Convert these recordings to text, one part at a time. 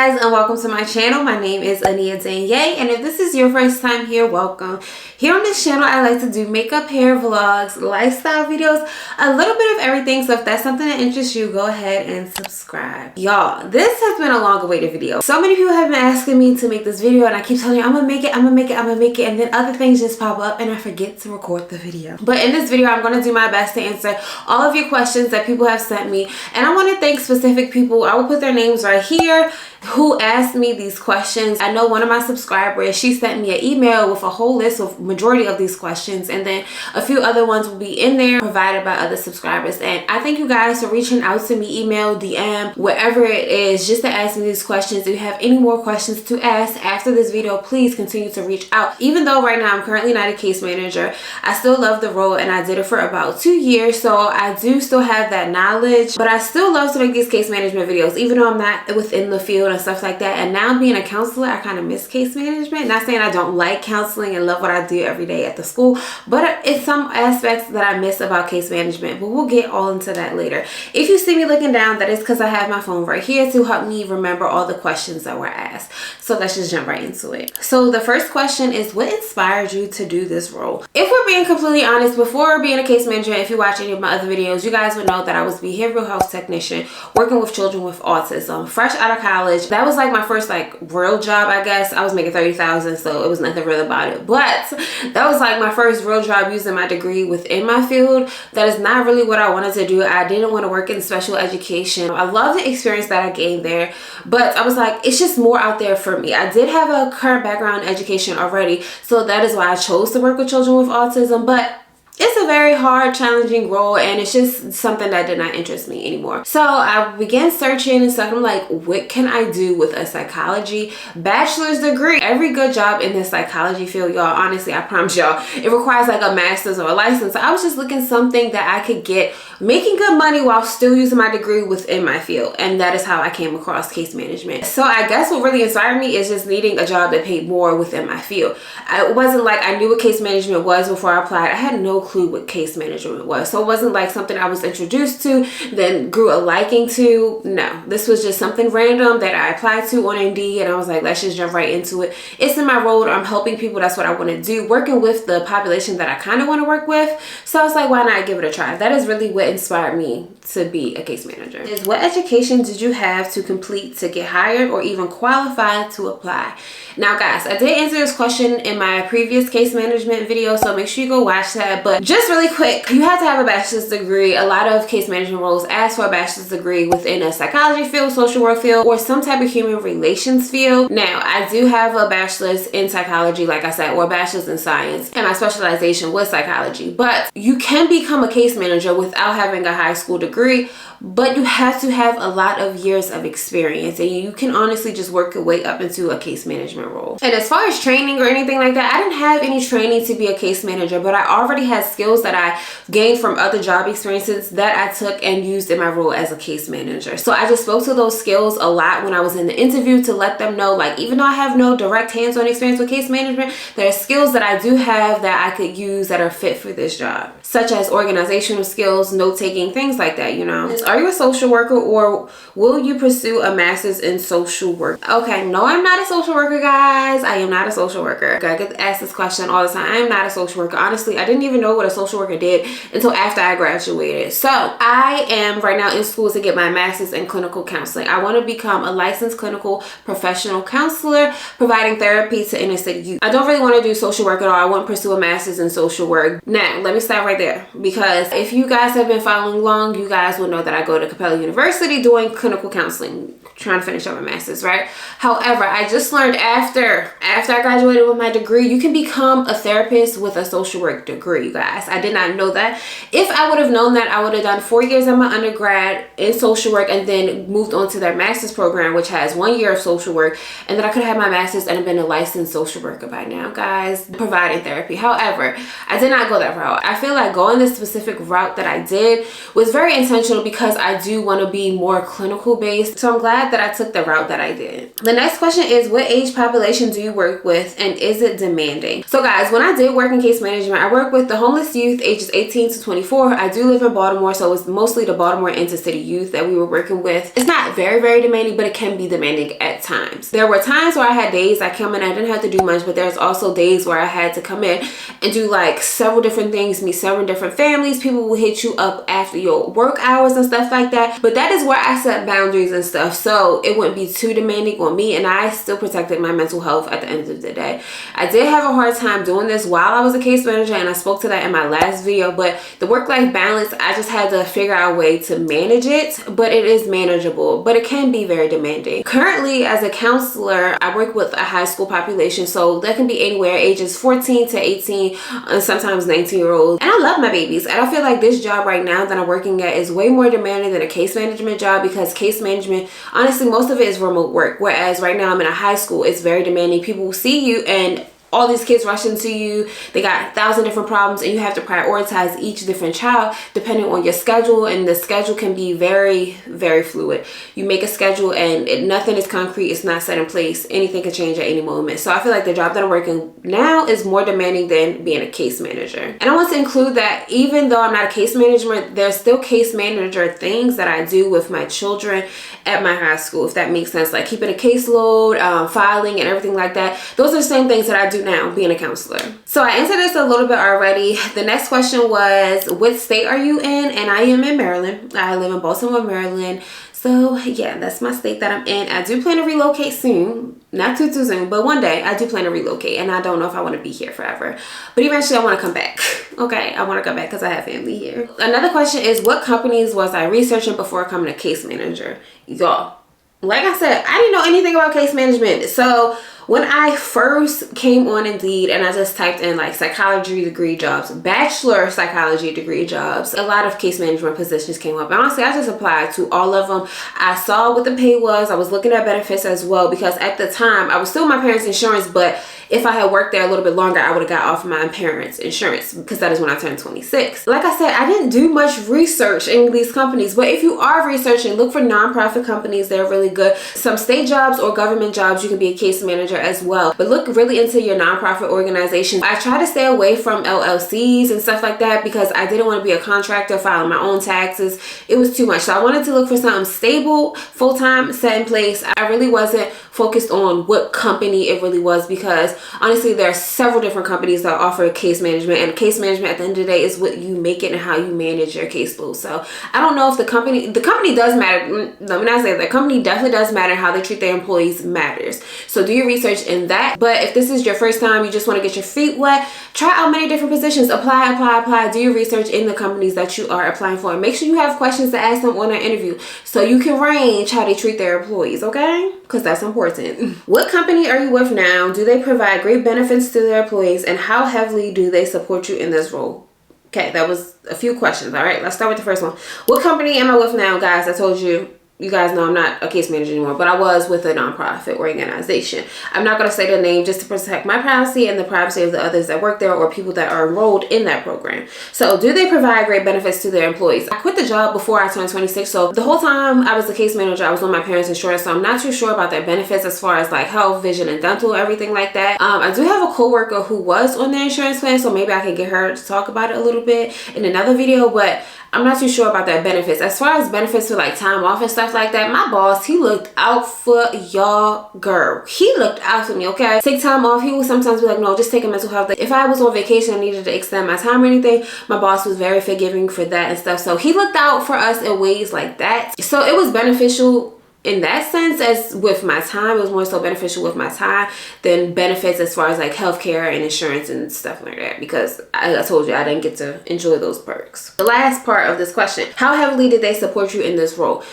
guys, and welcome to my channel. My name is Aniya Danyea, and if this is your first time here, welcome. Here on this channel, I like to do makeup, hair vlogs, lifestyle videos, a little bit of everything. So if that's something that interests you, go ahead and subscribe. Y'all, this has been a long awaited video. So many people have been asking me to make this video, and I keep telling you I'm gonna make it, and then other things just pop up and I forget to record the video. But in this video, I'm gonna do my best to answer all of your questions that people have sent me, and I want to thank specific people. I will put their names right here who asked me these questions. I know one of my subscribers, she sent me an email with a whole list of majority of these questions, and then a few other ones will be in there provided by other subscribers. And I thank you guys for reaching out to me, email, DM, whatever it is, just to ask me these questions. If you have any more questions to ask after this video, please continue to reach out. Even though right now I'm currently not a case manager, I still love the role, and I did it for about 2 years, so I do still have that knowledge. But I still love to make these case management videos, even though I'm not within the field and stuff like that. And now being a counselor, I kind of miss case management. Not saying I don't like counseling and love what I do every day at the school, but it's some aspects that I miss about case management. But we'll get all into that later. If you see me looking down, that is because I have my phone right here to help me remember all the questions that were asked. So let's just jump right into it. So the first question is, what inspired you to do this role? If we're being completely honest, before being a case manager, if you watch any of my other videos, you guys would know that I was a behavioral health technician working with children with autism. Fresh out of college, that was like my first like real job, I guess. I was making $30,000, so it was nothing real about it, but that was like my first real job using my degree within my field. That is not really what I wanted to do. I didn't want to work in special education. I love the experience that I gained there, but I was like, it's just more out there for me. I did have a current background in education already, so that is why I chose to work with children with autism. But it's a very hard, challenging role, and it's just something that did not interest me anymore. So I began searching and stuff. I'm like, what can I do with a psychology bachelor's degree? Every good job in the psychology field, y'all, honestly, I promise y'all, it requires like a master's or a license. So I was just looking something that I could get making good money while still using my degree within my field. And that is how I came across case management. So I guess what really inspired me is just needing a job that paid more within my field. It wasn't like I knew what case management was before I applied. I had no clue what case management was. So it wasn't like something I was introduced to, then grew a liking to. No, this was just something random that I applied to on Indeed, and I was like, let's just jump right into it. It's in my role. I'm helping people. That's what I want to do, working with the population that I kind of want to work with. So I was like, why not give it a try? That is really what inspired me to be a case manager. Is what education did you have to complete to get hired or even qualified to apply? Now guys, I did answer this question in my previous case management video, so make sure you go watch that. But just really quick, you have to have a bachelor's degree. A lot of case management roles ask for a bachelor's degree within a psychology field, social work field, or some type of human relations field. Now, I do have a bachelor's in psychology, like I said, or a bachelor's in science, and my specialization was psychology. But you can become a case manager without having a high school degree, but you have to have a lot of years of experience, and you can honestly just work your way up into a case management role. And as far as training or anything like that, I didn't have any training to be a case manager, but I already had skills that I gained from other job experiences that I took and used in my role as a case manager. So I just spoke to those skills a lot when I was in the interview to let them know, like, even though I have no direct hands-on experience with case management, there are skills that I do have that I could use that are fit for this job, such as organizational skills, note-taking, things like that, you know. Are you a social worker, or will you pursue a master's in social work? Okay, no, I'm not a social worker, guys. I am not a social worker. I get asked this question all the time. I am not a social worker. Honestly, I didn't even know what a social worker did until after I graduated. So I am right now in school to get my master's in clinical counseling. I want to become a licensed clinical professional counselor providing therapy to inner city youth. I don't really want to do social work at all. I want to pursue a master's in social work. Now, let me stop right there, because if you guys have been following along, you guys will know that I go to Capella University doing clinical counseling, trying to finish up my master's, right? However, I just learned after I graduated with my degree, you can become a therapist with a social work degree, you guys. I did not know that. If I would have known that, I would have done 4 years of my undergrad in social work and then moved on to their master's program, which has 1 year of social work, and then I could have had my master's and have been a licensed social worker by now, guys, providing therapy. However, I did not go that route. I feel like going this specific route that I did was very intentional because I do want to be more clinical based. So I'm glad that I took the route that I did. The next question is, what age population do you work with, and is it demanding? So guys, when I did work in case management, I worked with the homeless youth ages 18 to 24. I do live in Baltimore, so it's mostly the Baltimore intercity youth that we were working with. It's not very, very demanding, but it can be demanding at times. There were times where I had days I come in, I didn't have to do much, but there's also days where I had to come in and do like several different things, meet several different families. People will hit you up after your work hours and stuff like that. But that is where I set boundaries and stuff, so it wouldn't be too demanding on me, and I still protected my mental health at the end of the day. I did have a hard time doing this while I was a case manager, and I spoke to that in my last video, but the work-life balance, I just had to figure out a way to manage it, but it is manageable, but it can be very demanding. Currently, as a counselor, I work with a high school population, so that can be anywhere ages 14 to 18 and sometimes 19-year-olds, and I love my babies, and I feel like this job right now that I'm working at is way more demanding than a case management job, because case management, honestly, most of it is remote work, whereas right now I'm in a high school. It's very demanding. People will see you and all these kids rush into you. They got 1,000 different problems, and you have to prioritize each different child depending on your schedule, and the schedule can be very, very fluid. You make a schedule and nothing is concrete. It's not set in place. Anything can change at any moment. So I feel like the job that I'm working now is more demanding than being a case manager. And I want to include that even though I'm not a case manager, there's still case manager things that I do with my children at my high school, if that makes sense, like keeping a caseload, filing and everything like that. Those are the same things that I do now being a counselor. So I answered this a little bit already. The next question was, what state are you in? And I am in Maryland. I live in Baltimore, Maryland. So yeah, that's my state that I'm in. I do plan to relocate soon. Not too soon, but one day I do plan to relocate, and I don't know if I want to be here forever. But eventually I want to come back. Okay, I want to come back because I have family here. Another question is, what companies was I researching before becoming a case manager? Y'all, like I said, I didn't know anything about case management. So when I first came on Indeed and I just typed in like psychology degree jobs, bachelor psychology degree jobs, a lot of case management positions came up. And honestly, I just applied to all of them. I saw what the pay was. I was looking at benefits as well, because at the time I was still my parents' insurance, but if I had worked there a little bit longer, I would have got off my parents' insurance, because that is when I turned 26. Like I said, I didn't do much research in these companies, but if you are researching, look for nonprofit companies. They're really good. Some state jobs or government jobs, you can be a case manager as well, but look really into your nonprofit organization. I try to stay away from LLCs and stuff like that, because I didn't want to be a contractor filing my own taxes. It was too much. So I wanted to look for something stable, full-time, set in place. I really wasn't focused on what company it really was, because honestly, there are several different companies that offer case management, and case management at the end of the day is what you make it and how you manage your caseload. So I don't know if the company does matter. Let me not say that. The company definitely does matter. How they treat their employees matters. So do your research in that. But if this is your first time, you just want to get your feet wet, try out many different positions. Apply. Do your research in the companies that you are applying for. Make sure you have questions to ask them on an interview, so you can range how they treat their employees, okay? Because that's important. What company are you with now? Do they provide great benefits to their employees, and how heavily do they support you in this role? Okay, that was a few questions. All right, let's start with the first one. What company am I with now, guys? I told you. You guys know I'm not a case manager anymore, but I was with a nonprofit organization. I'm not going to say the name just to protect my privacy and the privacy of the others that work there or people that are enrolled in that program. So do they provide great benefits to their employees? I quit the job before I turned 26. So the whole time I was a case manager, I was on my parents' insurance. So I'm not too sure about their benefits as far as like health, vision, and dental, everything like that. I do have a coworker who was on their insurance plan, so maybe I can get her to talk about it a little bit in another video, but I'm not too sure about that benefits. As far as benefits for like time off and stuff like that, my boss, he looked out for y'all, girl. He looked out for me, okay? Take time off. He would sometimes be like, no, just take a mental health. Like, if I was on vacation and needed to extend my time or anything, my boss was very forgiving for that and stuff. So he looked out for us in ways like that. So it was beneficial in that sense. As with my time, it was more so beneficial with my time than benefits as far as like healthcare and insurance and stuff like that, because I told you I didn't get to enjoy those perks. The last part of this question, how heavily did they support you in this role?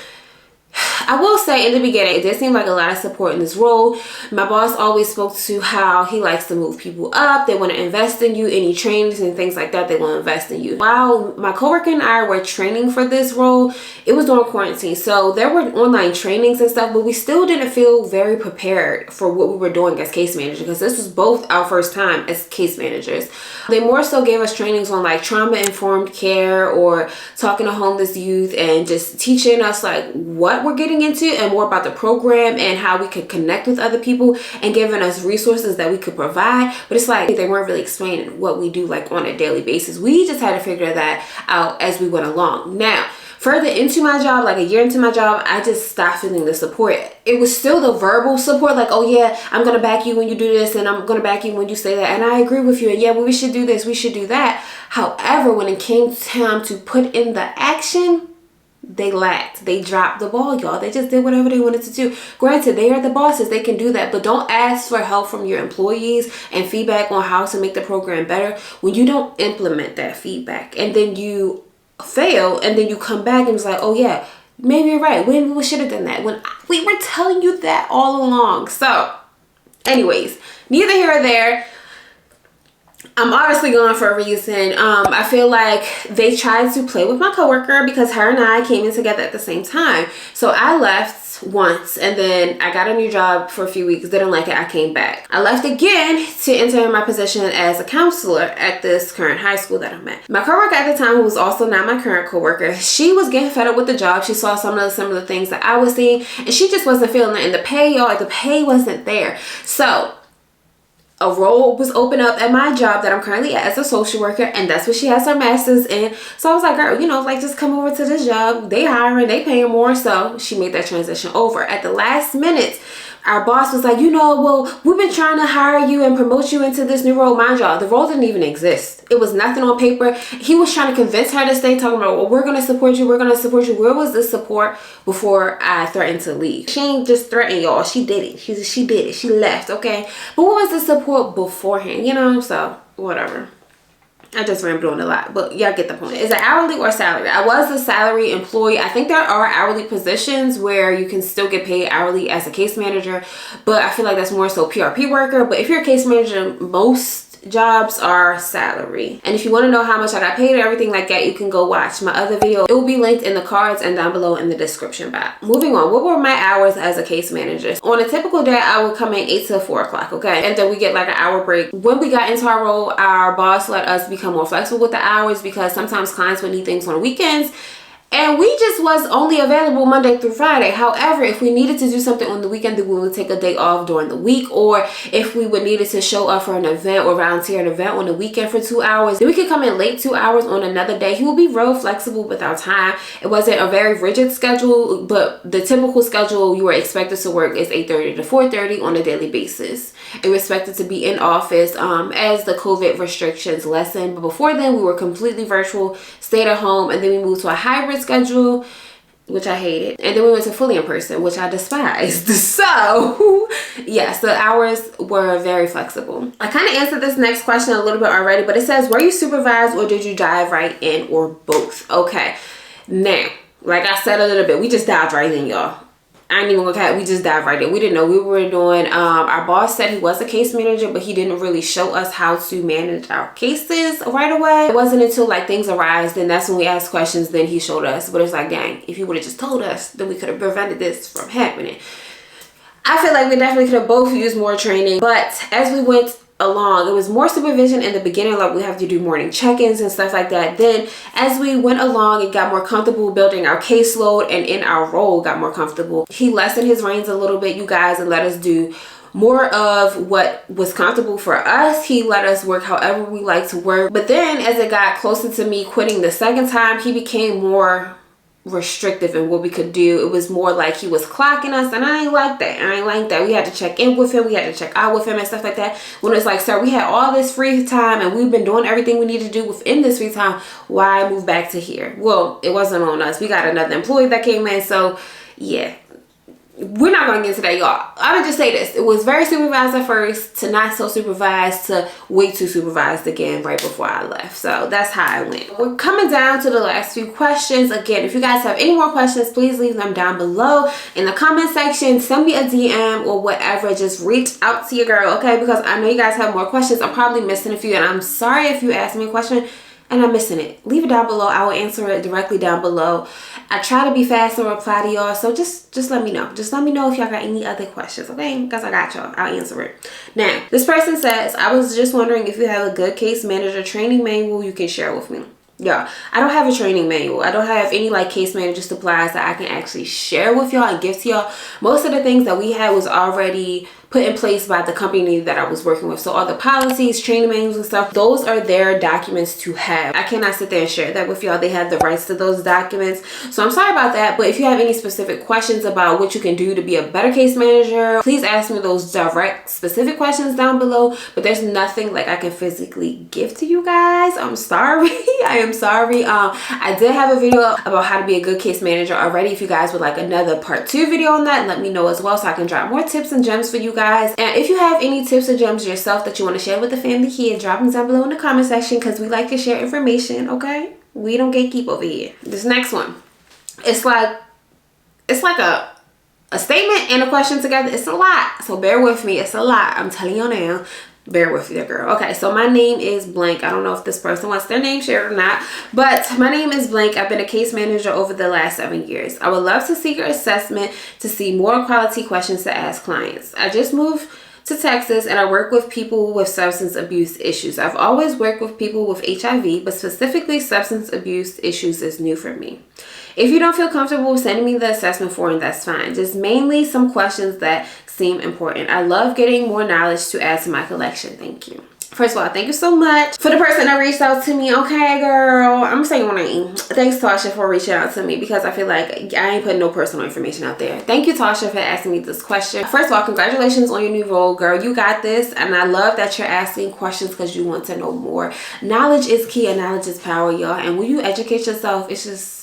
I will say in the beginning, it did seem like a lot of support in this role. My boss always spoke to how he likes to move people up. They want to invest in you. Any trainings and things like that, they want to invest in you. While my coworker and I were training for this role, it was during quarantine. So there were online trainings and stuff, but we still didn't feel very prepared for what we were doing as case managers, because this was both our first time as case managers. They more so gave us trainings on like trauma-informed care or talking to homeless youth and just teaching us like what what we're getting into and more about the program and how we could connect with other people and giving us resources that we could provide. But it's like they weren't really explaining what we do like on a daily basis. We just had to figure that out as we went along. Now, further into my job, like a year into my job, I just stopped feeling the support. It was still the verbal support, like, oh yeah, I'm gonna back you when you do this, and I'm gonna back you when you say that, and I agree with you, and yeah, well, we should do this, we should do that. However, when it came time to put in the action, they lacked. They dropped the ball, y'all. They just did whatever they wanted to do. Granted, they are the bosses. They can do that. But don't ask for help from your employees and feedback on how to make the program better when you don't implement that feedback. And then you fail, and then you come back and it's like, oh yeah, maybe you're right. Maybe we should have done that. When we were telling you that all along. So, anyways, neither here or there. I'm obviously gone for a reason. I feel like they tried to play with my coworker because her and I came in together at the same time. So I left once, and then I got a new job for a few weeks, didn't like it, I came back. I left again to enter my position as a counselor at this current high school that I'm at. My coworker at the time, who was also not my current coworker, she was getting fed up with the job. She saw some of the similar things that I was seeing, and she just wasn't feeling it. And the pay, y'all, the pay wasn't there. So a role was open up at my job that I'm currently at as a social worker, and that's what she has her master's in. So I was like, girl, you know, like, just come over to this job. They hiring, they paying more. So she made that transition over. At the last minute, our boss was like, you know, well, we've been trying to hire you and promote you into this new role. Mind y'all, the role didn't even exist. It was nothing on paper. He was trying to convince her to stay, talking about, well, we're going to support you. We're going to support you. Where was this support before I threatened to leave? She ain't just threatened, y'all. She did it. She did it. She left, okay? But what was the support beforehand, you know? So, whatever. I just rambled on a lot, but y'all get the point. Is it hourly or salary? I was a salary employee. I think there are hourly positions where you can still get paid hourly as a case manager, but I feel like that's more so PRP worker. But if you're a case manager, most jobs are salary. And if you want to know how much I got paid or everything like that, you can go watch my other video. It will be linked in the cards and down below in the description box. Moving on, what were my hours as a case manager? On a typical day, I would come in 8 to 4 o'clock, okay? And then we get like an hour break. When we got into our role, our boss let us become more flexible with the hours because sometimes clients would need things on the weekends, and we just was only available Monday through Friday. However, if we needed to do something on the weekend, then we would take a day off during the week. Or if we would needed to show up for an event or volunteer an event on the weekend for 2 hours, then we could come in late 2 hours on another day. He would be real flexible with our time. It wasn't a very rigid schedule, but the typical schedule you were expected to work is 8:30 to 4:30 on a daily basis. And we're expected to be in office as the COVID restrictions lessened. But before then, we were completely virtual, stayed at home, and then we moved to a hybrid schedule, which I hated. And then we went to fully in person, which I despised. So yes, the hours were very flexible. I kind of answered this next question a little bit already, but it says, were you supervised or did you dive right in, or both? Okay, now, like I said a little bit, we just dived right in, y'all. I ain't even look at it. We just dived right in. We didn't know we were doing. Our boss said he was a case manager, but he didn't really show us how to manage our cases right away. It wasn't until like things arise, then that's when we asked questions, then he showed us. But it's like, dang, if he would have just told us, then we could have prevented this from happening. I feel like we definitely could have both used more training, but as we went along, it was more supervision in the beginning, like we have to do morning check-ins and stuff like that. Then as we went along, it got more comfortable building our caseload, and in our role got more comfortable. He lessened his reins a little bit, you guys, and let us do more of what was comfortable for us. He let us work however we like to work. But then as it got closer to me quitting the second time, he became more restrictive in what we could do. It was more like he was clocking us, and I ain't like that. I ain't like that. We had to check in with him, we had to check out with him and stuff like that. When it's like, sir, we had all this free time and we've been doing everything we need to do within this free time, why move back to here? Well, it wasn't on us. We got another employee that came in, so yeah, we're not going to get into that, y'all. I'm gonna just say this. It was very supervised at first, to not so supervised, to way too supervised again right before I left. So that's how I went. We're coming down to the last few questions. Again, if you guys have any more questions, please leave them down below in the comment section. Send me a DM or whatever. Just reach out to your girl, okay? Because I know you guys have more questions. I'm probably missing a few, and I'm sorry if you asked me a question and I'm missing it. Leave it down below. I will answer it directly down below. I try to be fast and reply to y'all, so just let me know. Just let me know if y'all got any other questions, okay? Because I got y'all. I'll answer it. Now, this person says, I was just wondering if you have a good case manager training manual you can share with me. Yeah, I don't have a training manual. I don't have any like case manager supplies that I can actually share with y'all and give to y'all. Most of the things that we had was already put in place by the company that I was working with. So all the policies, training manuals and stuff, those are their documents to have. I cannot sit there and share that with y'all. They have the rights to those documents. So I'm sorry about that. But if you have any specific questions about what you can do to be a better case manager, please ask me those direct specific questions down below. But there's nothing like I can physically give to you guys. I'm sorry. I am sorry. I did have a video about how to be a good case manager already. If you guys would like another part 2 video on that, let me know as well so I can drop more tips and gems for you guys. And if you have any tips or gems yourself that you want to share with the family here, drop them down below in the comment section because we like to share information, okay? We don't gatekeep over here. This next one, it's like a statement and a question together. It's a lot, so bear with me. It's a lot. I'm telling you now. Bear with you, girl. Okay, so my name is blank. I don't know if this person wants their name shared or not, but my name is blank. I've been a case manager over the last 7 years. I would love to see your assessment to see more quality questions to ask clients. I just moved to Texas and I work with people with substance abuse issues. I've always worked with people with HIV, but specifically substance abuse issues is new for me. If you don't feel comfortable sending me the assessment form, that's fine. Just mainly some questions that seem important. I love getting more knowledge to add to my collection. Thank you. First of all, thank you so much for the person that reached out to me. Okay, girl. I'm saying your name. Thanks, Tasha, for reaching out to me because I feel like I ain't putting no personal information out there. Thank you, Tasha, for asking me this question. First of all, congratulations on your new role, girl. You got this. And I love that you're asking questions because you want to know more. Knowledge is key and knowledge is power, y'all. And when you educate yourself, it's just...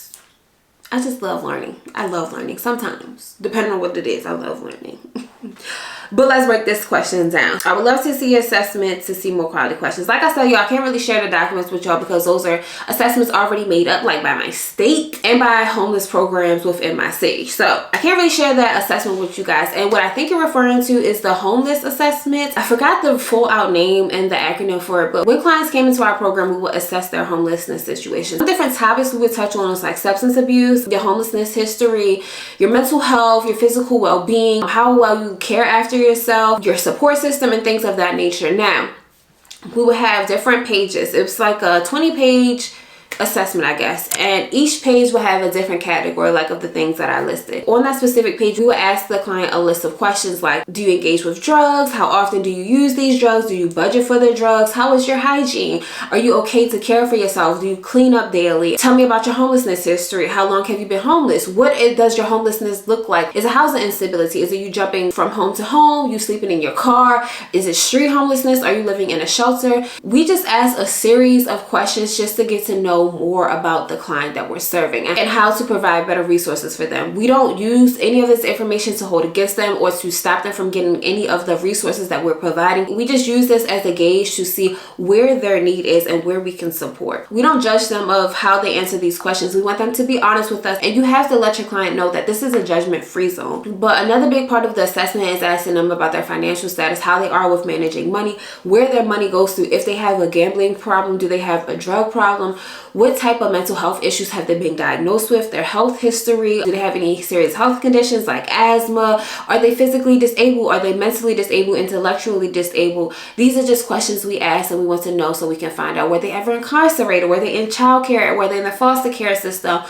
I just love learning. I love learning sometimes. Depending on what it is, I love learning. But let's break this question down. I would love to see assessments to see more quality questions. Like I said, y'all, I can't really share the documents with y'all because those are assessments already made up like by my state and by homeless programs within my city. So I can't really share that assessment with you guys. And what I think you're referring to is the homeless assessment. I forgot the full out name and the acronym for it, but when clients came into our program, we would assess their homelessness situation. Some different topics we would touch on is like substance abuse, your homelessness history, your mental health, your physical well-being, how well you care after yourself, your support system, and things of that nature. Now, we would have different pages. It was like a 20-page assessment, I guess, and each page will have a different category like of the things that I listed. On that specific page, we will ask the client a list of questions like, do you engage with drugs? How often do you use these drugs? Do you budget for the drugs? How is your hygiene? Are you okay to care for yourself? Do you clean up daily? Tell me about your homelessness history. How long have you been homeless? What does your homelessness look like? Is it housing instability? Is it you jumping from home to home? You sleeping in your car? Is it street homelessness? Are you living in a shelter? We just ask a series of questions just to get to know more about the client that we're serving and how to provide better resources for them. We don't use any of this information to hold against them or to stop them from getting any of the resources that we're providing. We just use this as a gauge to see where their need is and where we can support. We don't judge them of how they answer these questions. We want them to be honest with us, and you have to let your client know that this is a judgment-free zone. But another big part of the assessment is asking them about their financial status, how they are with managing money, where their money goes to, if they have a gambling problem, do they have a drug problem, what type of mental health issues have they been diagnosed with, their health history, do they have any serious health conditions like asthma, are they physically disabled, are they mentally disabled, intellectually disabled. These are just questions we ask and we want to know so we can find out were they ever incarcerated, were they in child care, were they in the foster care system,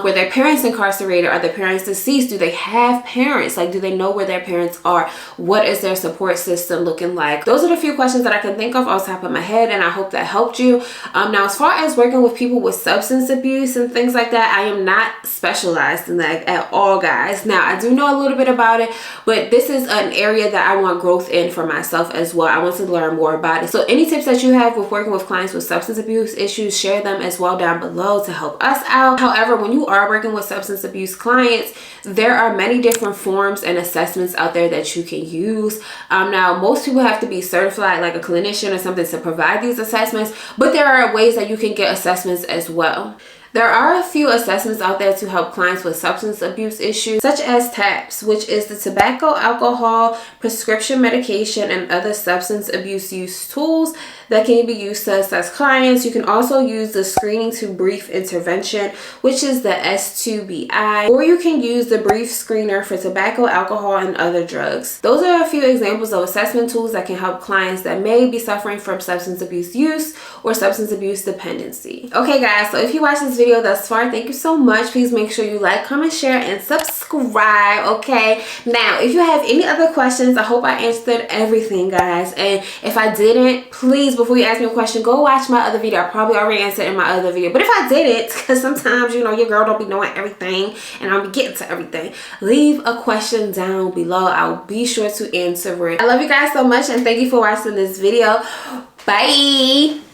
were their parents incarcerated, are their parents deceased, do they have parents, like do they know where their parents are, what is their support system looking like. Those are the few questions that I can think of off the top of my head, and I hope that helped you. Now, as far as working with people with substance abuse and things like that, I am not specialized in that at all, guys. Now, I do know a little bit about it, but this is an area that I want growth in for myself as well. I want to learn more about it. So any tips that you have with working with clients with substance abuse issues, share them as well down below to help us out. However, when you are working with substance abuse clients, there are many different forms and assessments out there that you can use. Now, most people have to be certified like a clinician or something to provide these assessments, but there are ways that you can get assessments as well. There are a few assessments out there to help clients with substance abuse issues, such as TAPS, which is the Tobacco, Alcohol, Prescription Medication, and Other Substance Abuse Use Tools that can be used to assess clients. You can also use the Screening to Brief Intervention, which is the S2BI, or you can use the Brief Screener for tobacco, alcohol, and other drugs. Those are a few examples of assessment tools that can help clients that may be suffering from substance abuse use or substance abuse dependency. Okay guys, so if you watched this video thus far, thank you so much. Please make sure you like, comment, share, and subscribe. Okay, now if you have any other questions, I hope I answered everything, guys, and if I didn't, please, before you ask me a question, go watch my other video. I probably already answered in my other video, but if I didn't, because sometimes, you know, your girl don't be knowing everything and I'll be getting to everything, leave a question down below. I'll be sure to answer it. I love you guys so much, and thank you for watching this video. Bye.